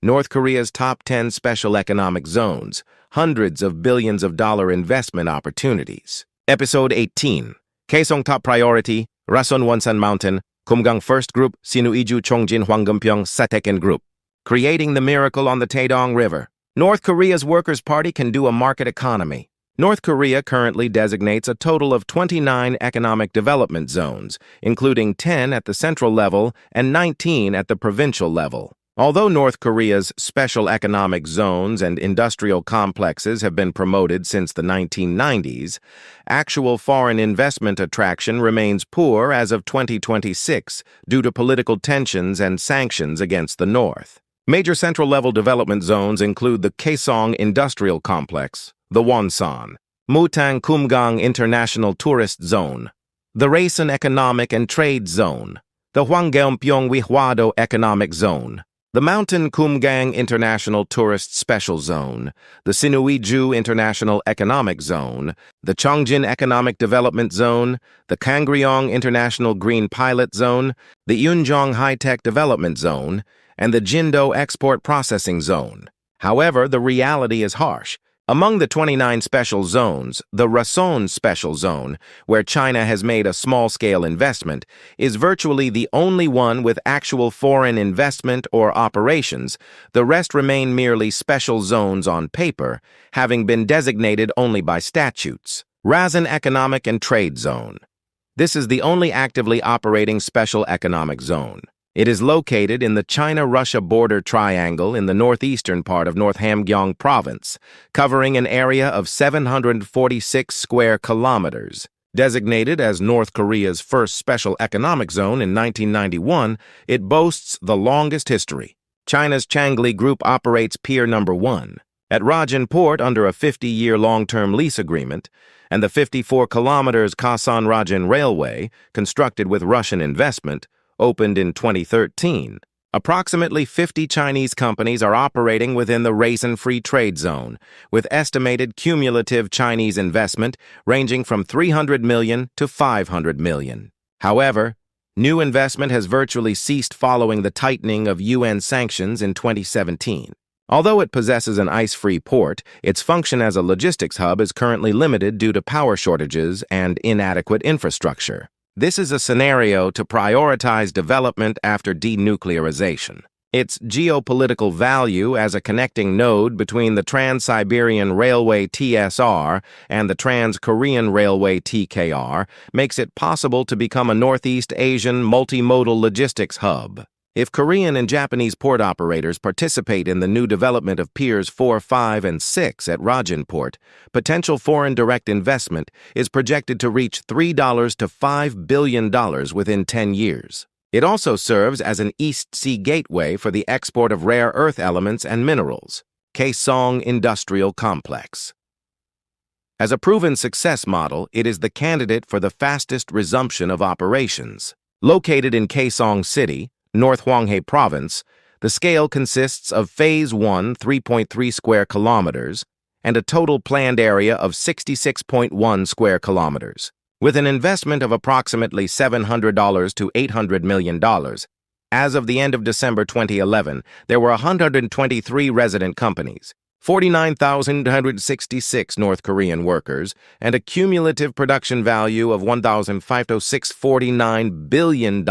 North Korea's top 10 special economic zones, hundreds of billions of dollar investment opportunities. Episode 18. Kaesong top priority, Rason Wonsan-Mount, Kumgang First Group, Sinuiju Chongjin Hwanggeumpyong Second Group. Creating the miracle on the Taedong River. North Korea's Workers' Party can do a market economy. North Korea currently designates a total of 29 economic development zones, including 10 at the central level and 19 at the provincial level. Although North Korea's special economic zones and industrial complexes have been promoted since the 1990s, actual foreign investment attraction remains poor as of 2026 due to political tensions and sanctions against the North. Major central-level development zones include the Kaesong Industrial Complex, the Wonsan-Mount Kumgang International Tourist Zone, the Rason Economic and Trade Zone, the Hwanggeumpyong-Wihwado Economic Zone, the Mountain Kumgang International Tourist Special Zone, the Sinuiju International Economic Zone, the Chongjin Economic Development Zone, the Kangryong International Green Pilot Zone, the Eunjong High-Tech Development Zone, and the Jindo Export Processing Zone. However, the reality is harsh. Among the 29 special zones, the Rason Special Zone, where China has made a small-scale investment, is virtually the only one with actual foreign investment or operations. The rest remain merely special zones on paper, having been designated only by statutes. Rason Economic and Trade Zone. This is the only actively operating special economic zone. It is located in the China-Russia border triangle in the northeastern part of North Hwanggeumpyong Province, covering an area of 746 square kilometers. Designated as North Korea's first special economic zone in 1991, it boasts the longest history. China's Changli Group operates Pier Number 1 at Rason Port under a 50-year long-term lease agreement, and the 54 kilometers Kasan-Rajan Railway, constructed with Russian investment, opened in 2013. Approximately 50 Chinese companies are operating within the Rason Free Trade Zone, with estimated cumulative Chinese investment ranging from 300 million to 500 million. However, new investment has virtually ceased following the tightening of UN sanctions in 2017. Although it possesses an ice-free port, its function as a logistics hub is currently limited due to power shortages and inadequate infrastructure. This is a scenario to prioritize development after denuclearization. Its geopolitical value as a connecting node between the Trans-Siberian Railway TSR and the Trans-Korean Railway TKR makes it possible to become a Northeast Asian multimodal logistics hub. If Korean and Japanese port operators participate in the new development of Piers 4, 5, and 6 at Rason Port, potential foreign direct investment is projected to reach $3 to $5 billion within 10 years. It also serves as an East Sea gateway for the export of rare earth elements and minerals. Kaesong Industrial Complex. As a proven success model, it is the candidate for the fastest resumption of operations. Located in Kaesong City, North Hwanghae Province, the scale consists of Phase 1, 3.3 square kilometers, and a total planned area of 66.1 square kilometers. With an investment of approximately $700 to $800 million, as of the end of December 2011, there were 123 resident companies, 49,166 North Korean workers, and a cumulative production value of $1,506.49 billion.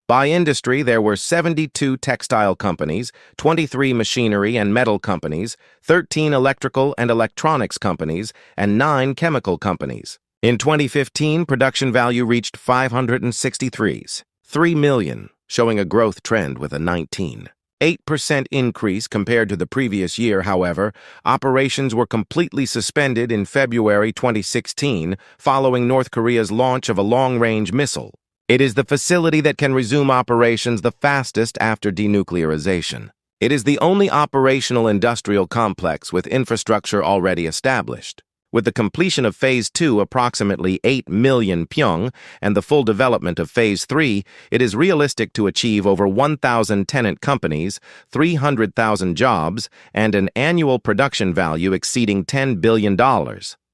By industry, there were 72 textile companies, 23 machinery and metal companies, 13 electrical and electronics companies, and 9 chemical companies. In 2015, production value reached 563.3 million, showing a growth trend with a 19.8% increase compared to the previous year. However, operations were completely suspended in February 2016 following North Korea's launch of a long-range missile. It is the facility that can resume operations the fastest after denuclearization. It is the only operational industrial complex with infrastructure already established. With the completion of Phase 2, approximately 8 million pyong, and the full development of Phase 3, it is realistic to achieve over 1,000 tenant companies, 300,000 jobs, and an annual production value exceeding $10 billion.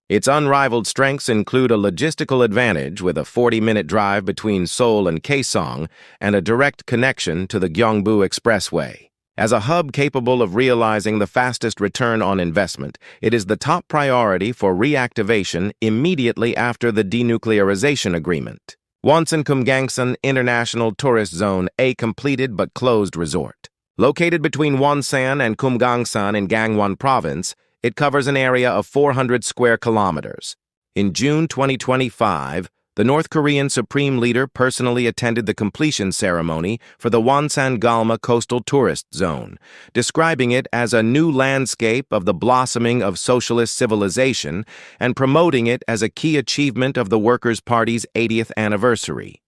Its unrivaled strengths include a logistical advantage with a 40-minute drive between Seoul and Kaesong and a direct connection to the Gyeongbu Expressway. As a hub capable of realizing the fastest return on investment, it is the top priority for reactivation immediately after the denuclearization agreement. Wonsan-Kumgang International Tourist Zone, a completed but closed resort. Located between Wonsan and Kumgang in Gangwon Province, it covers an area of 400 square kilometers. In June 2025, the North Korean Supreme Leader personally attended the completion ceremony for the Wonsan-Galma Coastal Tourist Zone, describing it as a new landscape of the blossoming of socialist civilization and promoting it as a key achievement of the Workers' Party's 80th anniversary.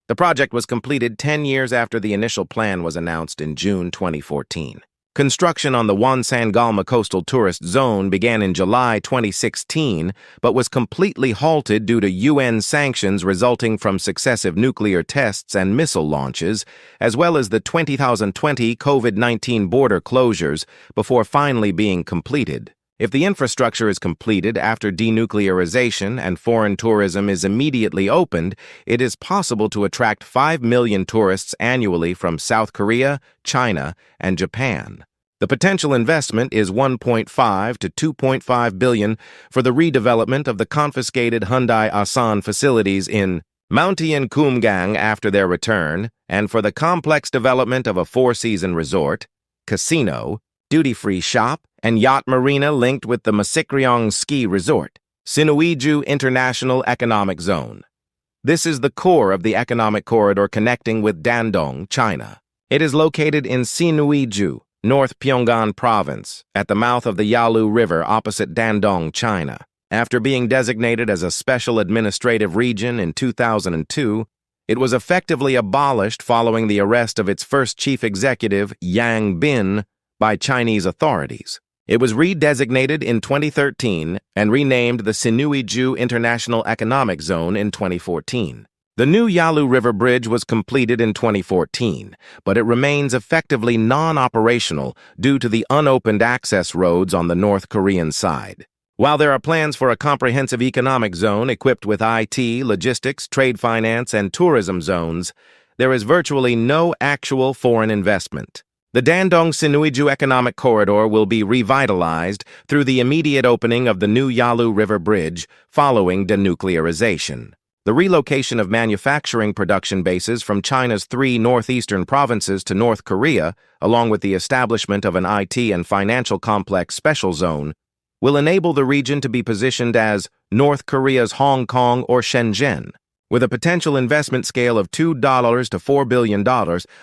The project was completed 10 years after the initial plan was announced in June 2014. Construction on the Wonsan-Galma Coastal Tourist Zone began in July 2016, but was completely halted due to UN sanctions resulting from successive nuclear tests and missile launches, as well as the 2020 COVID-19 border closures, before finally being completed. If the infrastructure is completed after denuclearization and foreign tourism is immediately opened, it is possible to attract 5 million tourists annually from South Korea, China, and Japan. The potential investment is 1.5 to 2.5 billion for the redevelopment of the confiscated Hyundai Asan facilities in Mountie and Kumgang after their return, and for the complex development of a 4-season resort, casino, duty-free shop, and yacht marina linked with the Kangryong ski resort, Sinuiju International Economic Zone. This is the core of the economic corridor connecting with Dandong, China. It is located in Sinuiju, North Pyongan Province, at the mouth of the Yalu River opposite Dandong, China. After being designated as a special administrative region in 2002, it was effectively abolished following the arrest of its first chief executive, Yang Bin, by Chinese authorities. It was redesignated in 2013 and renamed the Sinuiju International Economic Zone in 2014. The new Yalu River Bridge was completed in 2014, but it remains effectively non-operational due to the unopened access roads on the North Korean side. While there are plans for a comprehensive economic zone equipped with IT, logistics, trade finance, and tourism zones, there is virtually no actual foreign investment. The Dandong-Sinuiju Economic Corridor will be revitalized through the immediate opening of the new Yalu River Bridge following denuclearization. The relocation of manufacturing production bases from China's 3 northeastern provinces to North Korea, along with the establishment of an IT and financial complex special zone, will enable the region to be positioned as North Korea's Hong Kong or Shenzhen. With a potential investment scale of $2 to $4 billion,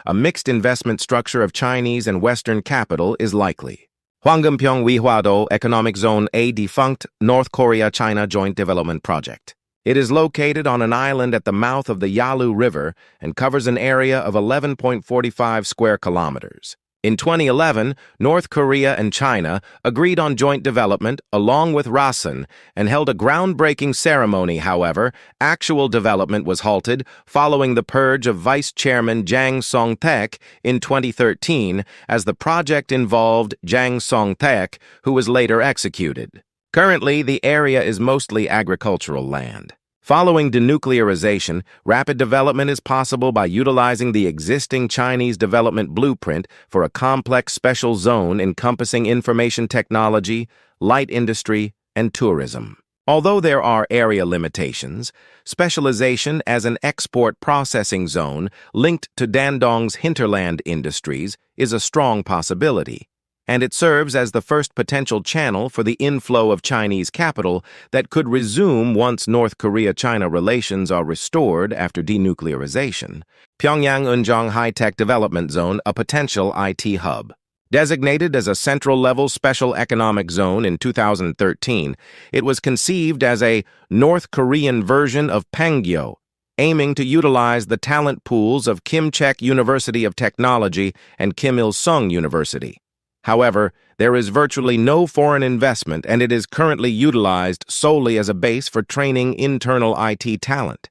a mixed investment structure of Chinese and Western capital is likely. Hwanggeumpyong-Wihwado Economic Zone, a defunct North Korea-China joint development project. It is located on an island at the mouth of the Yalu River and covers an area of 11.45 square kilometers. In 2011, North Korea and China agreed on joint development along with Rason and held a groundbreaking ceremony. However, actual development was halted following the purge of Vice Chairman Jang Song-taek in 2013 as the project involved Jang Song-taek, who was later executed. Currently, the area is mostly agricultural land. Following denuclearization, rapid development is possible by utilizing the existing Chinese development blueprint for a complex special zone encompassing information technology, light industry, and tourism. Although there are area limitations, specialization as an export processing zone linked to Dandong's hinterland industries is a strong possibility, and it serves as the first potential channel for the inflow of Chinese capital that could resume once North Korea-China relations are restored after denuclearization. Pyongyang-Eunjong High-Tech Development Zone, a potential IT hub. Designated as a central-level special economic zone in 2013, it was conceived as a North Korean version of Pangyo, aiming to utilize the talent pools of Kim-Chek University of Technology and Kim Il-sung University. However, there is virtually no foreign investment, and it is currently utilized solely as a base for training internal IT talent.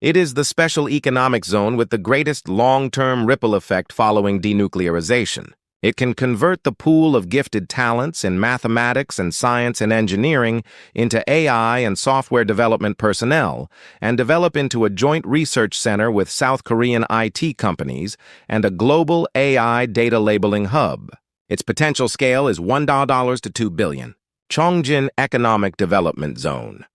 It is the special economic zone with the greatest long-term ripple effect following denuclearization. It can convert the pool of gifted talents in mathematics and science and engineering into AI and software development personnel and develop into a joint research center with South Korean IT companies and a global AI data labeling hub. Its potential scale is $1 to $2 billion. Chongjin Economic Development Zone.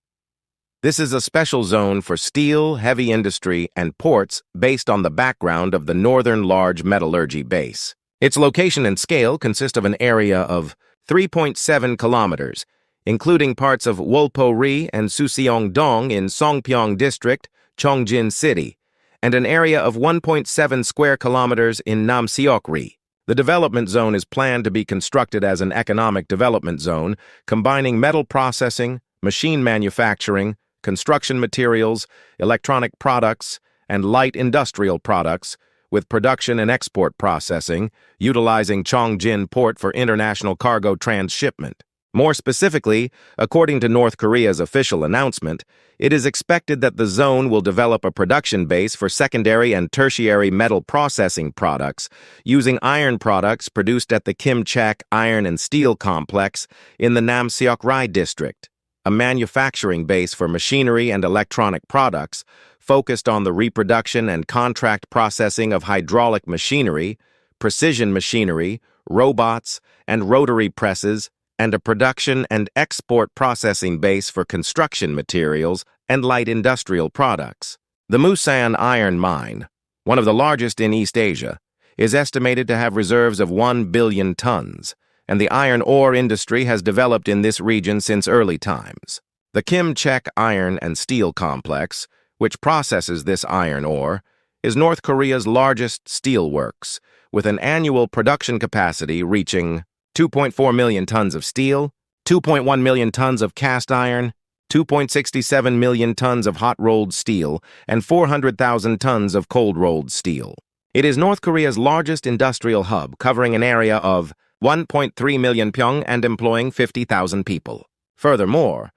This is a special zone for steel, heavy industry, and ports based on the background of the Northern Large Metallurgy Base. Its location and scale consist of an area of 3.7 kilometers, including parts of Wolpo-ri and Suseong-dong in Songpyeong District, Chongjin City, and an area of 1.7 square kilometers in Namseok-ri. The development zone is planned to be constructed as an economic development zone, combining metal processing, machine manufacturing, construction materials, electronic products, and light industrial products, with production and export processing, utilizing Chongjin Port for international cargo transshipment. More specifically, according to North Korea's official announcement, it is expected that the zone will develop a production base for secondary and tertiary metal processing products, using iron products produced at the Kimchak Iron and Steel Complex in the Namseok-ri district, a manufacturing base for machinery and electronic products, focused on the reproduction and contract processing of hydraulic machinery, precision machinery, robots, and rotary presses, and a production and export processing base for construction materials and light industrial products. The Musan iron mine, one of the largest in East Asia, is estimated to have reserves of 1 billion tons, and the iron ore industry has developed in this region since early times. The Kimchak Iron and Steel Complex, which processes this iron ore, is North Korea's largest steel works, with an annual production capacity reaching 2.4 million tons of steel, 2.1 million tons of cast iron, 2.67 million tons of hot-rolled steel, and 400,000 tons of cold-rolled steel. It is North Korea's largest industrial hub, covering an area of 1.3 million pyong and employing 50,000 people. Furthermore,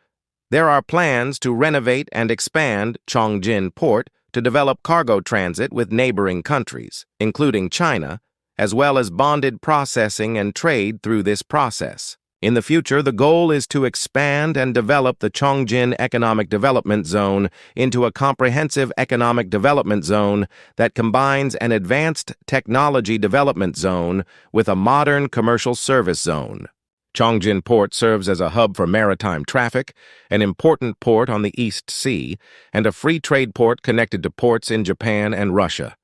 there are plans to renovate and expand Chongjin Port to develop cargo transit with neighboring countries, including China, as well as bonded processing and trade through this process. In the future, the goal is to expand and develop the Chongjin Economic Development Zone into a comprehensive economic development zone that combines an advanced technology development zone with a modern commercial service zone. Chongjin Port serves as a hub for maritime traffic, an important port on the East Sea, and a free trade port connected to ports in Japan and Russia.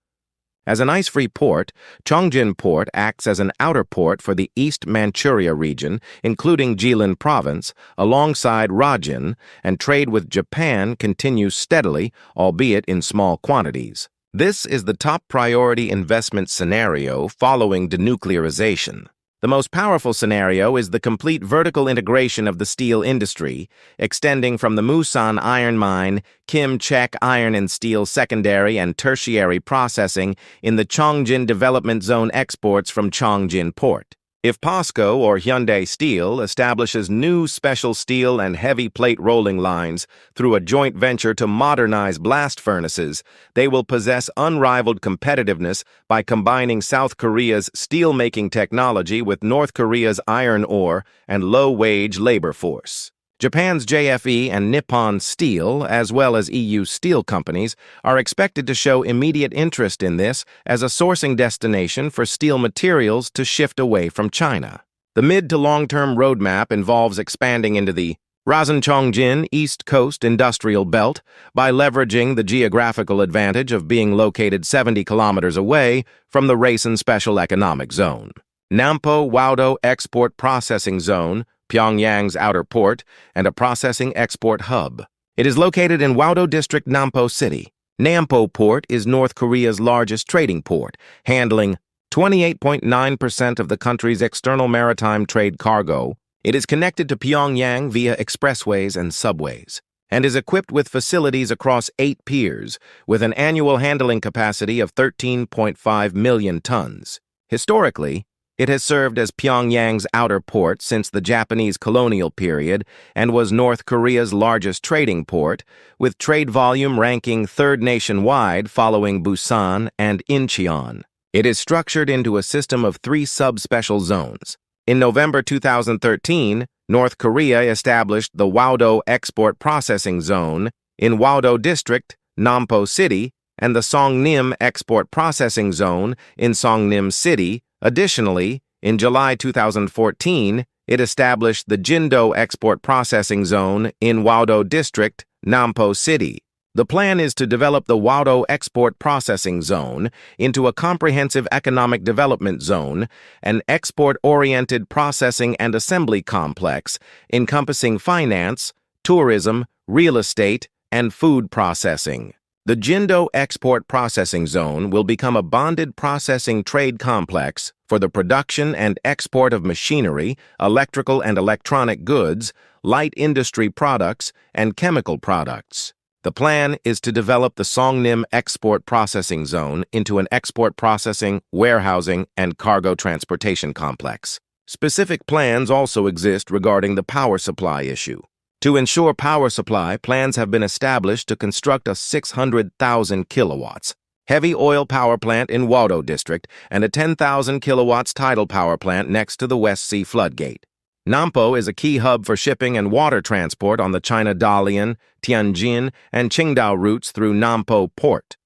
As an ice-free port, Chongjin Port acts as an outer port for the East Manchuria region, including Jilin Province, alongside Rajin, and trade with Japan continues steadily, albeit in small quantities. This is the top priority investment scenario following denuclearization. The most powerful scenario is the complete vertical integration of the steel industry, extending from the Musan iron mine, Kimchak iron and steel secondary and tertiary processing in the Chongjin Development Zone exports from Chongjin Port. If POSCO or Hyundai Steel establishes new special steel and heavy plate rolling lines through a joint venture to modernize blast furnaces, they will possess unrivaled competitiveness by combining South Korea's steel-making technology with North Korea's iron ore and low-wage labor force. Japan's JFE and Nippon Steel, as well as EU steel companies, are expected to show immediate interest in this as a sourcing destination for steel materials to shift away from China. The mid- to long-term roadmap involves expanding into the Rason-Chongjin East Coast Industrial Belt by leveraging the geographical advantage of being located 70 kilometers away from the Rason Special Economic Zone. Hwanggeumpyong-Wihwado Export Processing Zone, Pyongyang's outer port, and a processing export hub. It is located in Wihwado District, Nampo City. Nampo Port is North Korea's largest trading port, handling 28.9% of the country's external maritime trade cargo. It is connected to Pyongyang via expressways and subways, and is equipped with facilities across 8 piers, with an annual handling capacity of 13.5 million tons. Historically, it has served as Pyongyang's outer port since the Japanese colonial period and was North Korea's largest trading port, with trade volume ranking third nationwide following Busan and Incheon. It is structured into a system of 3 subspecial zones. In November 2013, North Korea established the Wihwado Export Processing Zone in Wihwado District, Nampo City, and the Songnim Export Processing Zone in Songnim City. Additionally, in July 2014, it established the Jindo Export Processing Zone in Wihwado District, Nampo City. The plan is to develop the Wihwado Export Processing Zone into a comprehensive economic development zone, an export-oriented processing and assembly complex encompassing finance, tourism, real estate, and food processing. The Jindo Export Processing Zone will become a bonded processing trade complex for the production and export of machinery, electrical and electronic goods, light industry products, and chemical products. The plan is to develop the Songnim Export Processing Zone into an export processing, warehousing, and cargo transportation complex. Specific plans also exist regarding the power supply issue. To ensure power supply, plans have been established to construct a 600,000 kilowatts heavy oil power plant in Wihwado District and a 10,000 kilowatts tidal power plant next to the West Sea floodgate. Nampo is a key hub for shipping and water transport on the China-Dalian, Tianjin, and Qingdao routes through Nampo Port,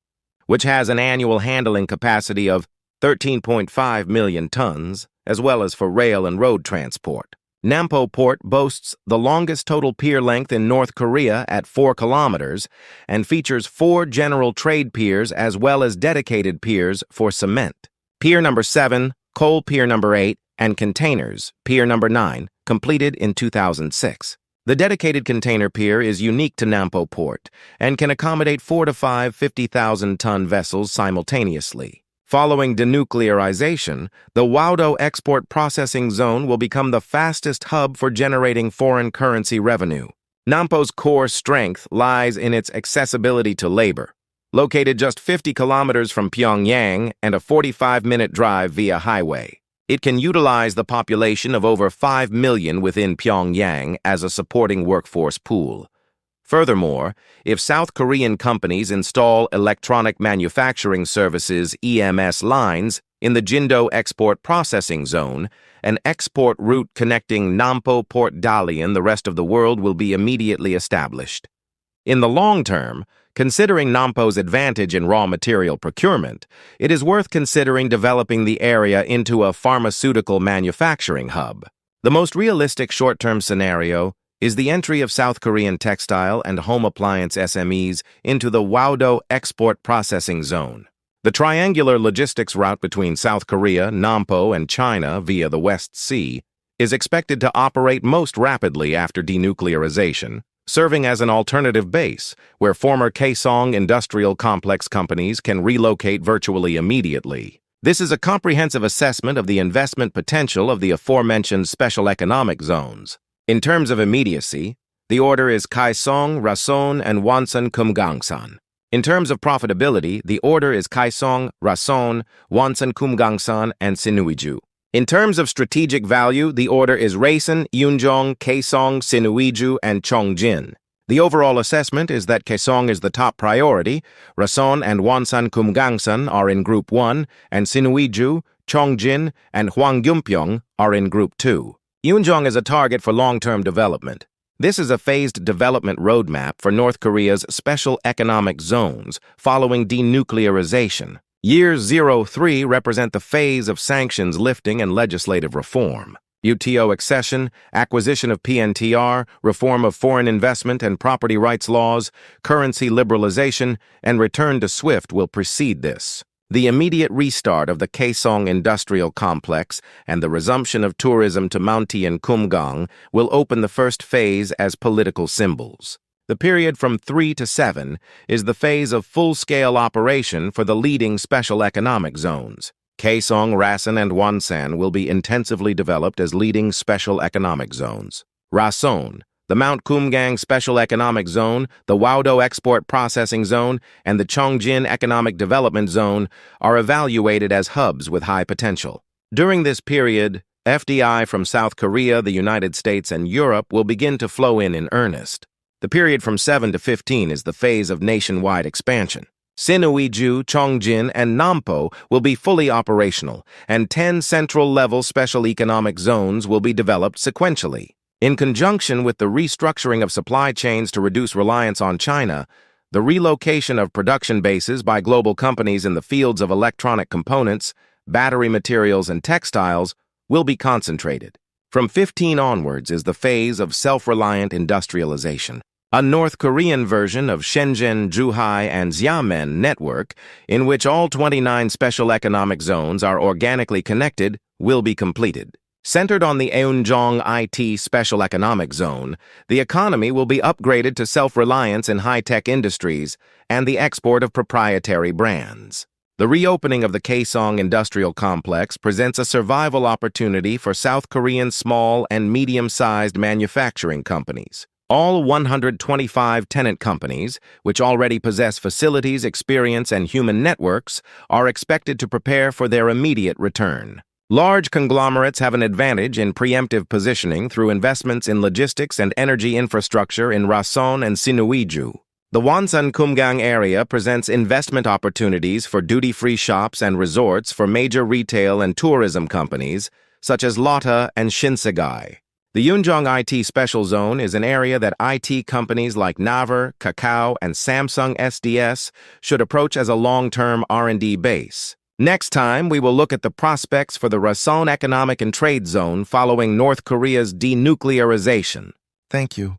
which has an annual handling capacity of 13.5 million tons, as well as for rail and road transport. Nampo Port boasts the longest total pier length in North Korea at 4 kilometers and features 4 general trade piers as well as dedicated piers for cement. Pier number 7, coal pier number 8, and containers, pier number 9, completed in 2006. The dedicated container pier is unique to Nampo Port and can accommodate 4 to 5 50,000-ton vessels simultaneously. Following denuclearization, the Wihwado Export Processing Zone will become the fastest hub for generating foreign currency revenue. Nampo's core strength lies in its accessibility to labor. Located just 50 kilometers from Pyongyang and a 45-minute drive via highway, it can utilize the population of over 5 million within Pyongyang as a supporting workforce pool. Furthermore, if South Korean companies install electronic manufacturing services (EMS) lines in the Jindo Export Processing Zone, an export route connecting Nampo Port Dalian and the rest of the world will be immediately established. In the long term, considering Nampo's advantage in raw material procurement, it is worth considering developing the area into a pharmaceutical manufacturing hub. The most realistic short-term scenario is the entry of South Korean textile and home appliance SMEs into the Wihwado Export Processing Zone. The triangular logistics route between South Korea, Nampo, and China via the West Sea is expected to operate most rapidly after denuclearization, serving as an alternative base where former Kaesong Industrial Complex companies can relocate virtually immediately. This is a comprehensive assessment of the investment potential of the aforementioned special economic zones. In terms of immediacy, the order is Kaesong, Rason, and Wonsan-Kumgang-san. In terms of profitability, the order is Kaesong, Rason, Wonsan-Kumgang-san, and Sinuiju. In terms of strategic value, the order is Rason, Eunjong, Kaesong, Sinuiju, and Chongjin. The overall assessment is that Kaesong is the top priority, Rason and Wonsan-Kumgang-san are in Group 1, and Sinuiju, Chongjin, and Hwanggeumpyong are in Group 2. Eunjong is a target for long-term development. This is a phased development roadmap for North Korea's special economic zones following denuclearization. Years 03 represent the phase of sanctions lifting and legislative reform. UTO accession, acquisition of PNTR, reform of foreign investment and property rights laws, currency liberalization, and return to SWIFT will precede this. The immediate restart of the Kaesong Industrial Complex and the resumption of tourism to Mountie and Kumgang will open the first phase as political symbols. The period from 3 to 7 is the phase of full-scale operation for the leading special economic zones. Kaesong, Rason, and Wonsan will be intensively developed as leading special economic zones. Rason, the Mount Kumgang Special Economic Zone, the Wihwado Export Processing Zone, and the Chongjin Economic Development Zone are evaluated as hubs with high potential. During this period, FDI from South Korea, the United States, and Europe will begin to flow in earnest. The period from 7 to 15 is the phase of nationwide expansion. Sinuiju, Chongjin, and Nampo will be fully operational, and 10 central-level special economic zones will be developed sequentially. In conjunction with the restructuring of supply chains to reduce reliance on China, the relocation of production bases by global companies in the fields of electronic components, battery materials, and textiles will be concentrated. From 15 onwards is the phase of self-reliant industrialization. A North Korean version of Shenzhen, Zhuhai, and Xiamen network, in which all 29 special economic zones are organically connected, will be completed. Centered on the Eunjong IT Special Economic Zone, the economy will be upgraded to self-reliance in high-tech industries and the export of proprietary brands. The reopening of the Kaesong Industrial Complex presents a survival opportunity for South Korean small and medium-sized manufacturing companies. All 125 tenant companies, which already possess facilities, experience, and human networks, are expected to prepare for their immediate return. Large conglomerates have an advantage in preemptive positioning through investments in logistics and energy infrastructure in Rason and Sinuiju. The Wonsan-Kumgang area presents investment opportunities for duty-free shops and resorts for major retail and tourism companies, such as Lotte and Shinsegae. The Eunjong IT Special Zone is an area that IT companies like Naver, Kakao, and Samsung SDS should approach as a long-term R&D base. Next time, we will look at the prospects for the Rason Economic and Trade Zone following North Korea's denuclearization. Thank you.